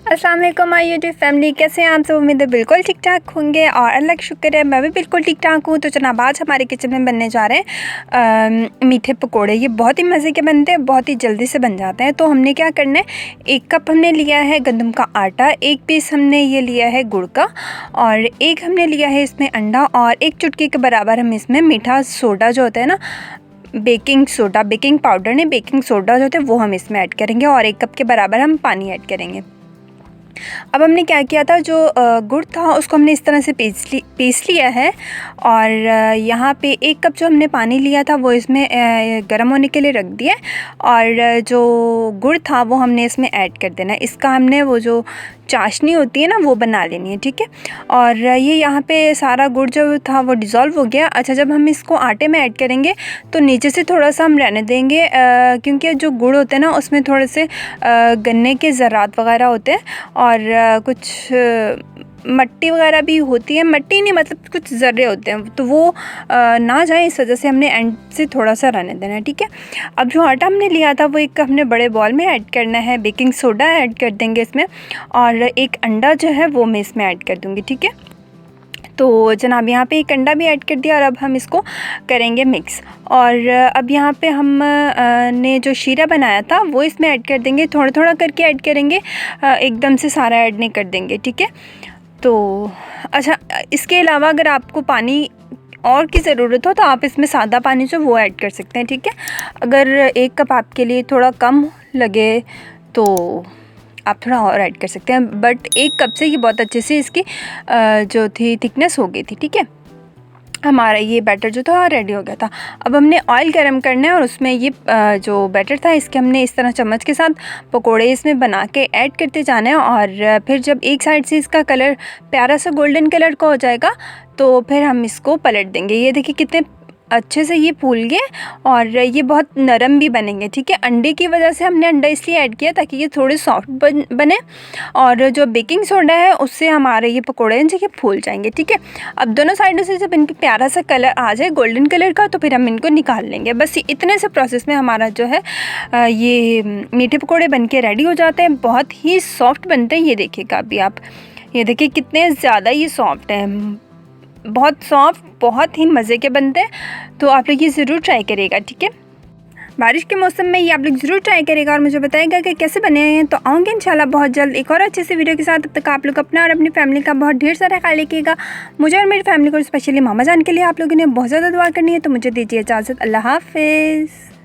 अस्सलाम वालेकुम my YouTube family, कैसे हैं आप सब। उम्मीद है बिल्कुल ठीक ठाक होंगे और अल्लाह का शुक्र है मैं भी बिल्कुल ठीक ठाक हूँ। तो जनाब आज हमारे किचन में बनने जा रहे हैं मीठे पकोड़े। ये बहुत ही मज़े के बनते हैं, बहुत ही जल्दी से बन जाते हैं। तो हमने क्या करना है, 1 कप हमने लिया है गंदम का आटा, 1 पीस हमने ये लिया है गुड़ का, और 1 हमने लिया है इसमें अंडा, और 1 चुटकी के बराबर हम इसमें मीठा सोडा जो होता है ना, बेकिंग सोडा, बेकिंग पाउडर नहीं, बेकिंग सोडा जो होता है वो हम इसमें ऐड करेंगे, और 1 कप के बराबर हम पानी ऐड करेंगे। अब हमने क्या किया था, जो गुड़ था उसको हमने इस तरह से पीस लिया है, और यहाँ पे 1 कप जो हमने पानी लिया था वो इसमें गर्म होने के लिए रख दिया, और जो गुड़ था वो हमने इसमें ऐड कर देना है। इसका हमने वो जो चाशनी होती है ना वो बना लेनी है, ठीक है। और ये यहाँ पे सारा गुड़ जो था वो डिज़ोल्व हो गया। अच्छा, जब हम इसको आटे में ऐड करेंगे तो नीचे से थोड़ा सा हम रहने देंगे, क्योंकि जो गुड़ होते हैं ना उसमें थोड़े से गन्ने के ज़रात वगैरह होते हैं, और कुछ मट्टी वगैरह भी होती है, मट्टी नहीं मतलब कुछ ज़र्रे होते हैं, तो वो ना जाए इस वजह से हमने एंड से थोड़ा सा रहने देना है, ठीक है। अब जो आटा हमने लिया था वो एक हमने बड़े बॉल में ऐड करना है, बेकिंग सोडा ऐड कर देंगे इसमें, और 1 अंडा जो है वो मैं इसमें ऐड कर दूँगी, ठीक है। तो जनाब यहाँ पे 1 अंडा भी ऐड कर दिया, और अब हम इसको करेंगे मिक्स। और अब यहाँ पे हम ने जो शीरा बनाया था वो इसमें ऐड कर देंगे, थोड़ा थोड़ा करके ऐड करेंगे, एकदम से सारा ऐड नहीं कर देंगे, ठीक है। तो अच्छा, इसके अलावा अगर आपको पानी और की ज़रूरत हो तो आप इसमें सादा पानी जो वो ऐड कर सकते हैं, ठीक है। अगर 1 कप आपके लिए थोड़ा कम लगे तो आप थोड़ा और ऐड कर सकते हैं, बट 1 कप से ये बहुत अच्छे से इसकी जो थी थिकनेस हो गई थी, ठीक है। हमारा ये बैटर जो था रेडी हो गया था। अब हमने ऑयल गरम करना है, और उसमें ये जो बैटर था इसके हमने इस तरह चम्मच के साथ पकोड़े इसमें बना के ऐड करते जाना है, और फिर जब एक साइड से इसका कलर प्यारा सा गोल्डन कलर का हो जाएगा तो फिर हम इसको पलट देंगे। ये देखिए कितने अच्छे से ये फूल गए, और ये बहुत नरम भी बनेंगे, ठीक है। अंडे की वजह से हमने अंडा इसलिए ऐड किया ताकि ये थोड़े सॉफ्ट बने, और जो बेकिंग सोडा है उससे हमारे ये पकोड़े जो फूल जाएंगे, ठीक है। अब दोनों साइडों से जब इनके प्यारा सा कलर आ जाए गोल्डन कलर का, तो फिर हम इनको निकाल लेंगे। बस इतने से प्रोसेस में हमारा जो है ये मीठे पकोड़े बन के रेडी हो जाते हैं। बहुत ही सॉफ्ट बनते हैं, ये देखिएगा अभी आप, ये देखिए कितने ज़्यादा ये सॉफ्ट हैं, बहुत सॉफ्ट, बहुत ही मज़े के बनते हैं। तो आप लोग ये ज़रूर ट्राई करिएगा, ठीक है। बारिश के मौसम में ये आप लोग ज़रूर ट्राई करिएगा, और मुझे बताइएगा कि कैसे बने हैं। तो आऊँगी इंशाल्लाह बहुत जल्द एक और अच्छे से वीडियो के साथ। तब तक आप लोग अपना और अपनी फैमिली का बहुत ढेर सारा ख्याल रखिएगा। मुझे और मेरी फैमिली को, स्पेशली मामा जान के लिए आप लोगों ने बहुत ज़्यादा दुआ करनी है। तो मुझे दीजिए इजाज़त, अल्लाह हाफ़िज़।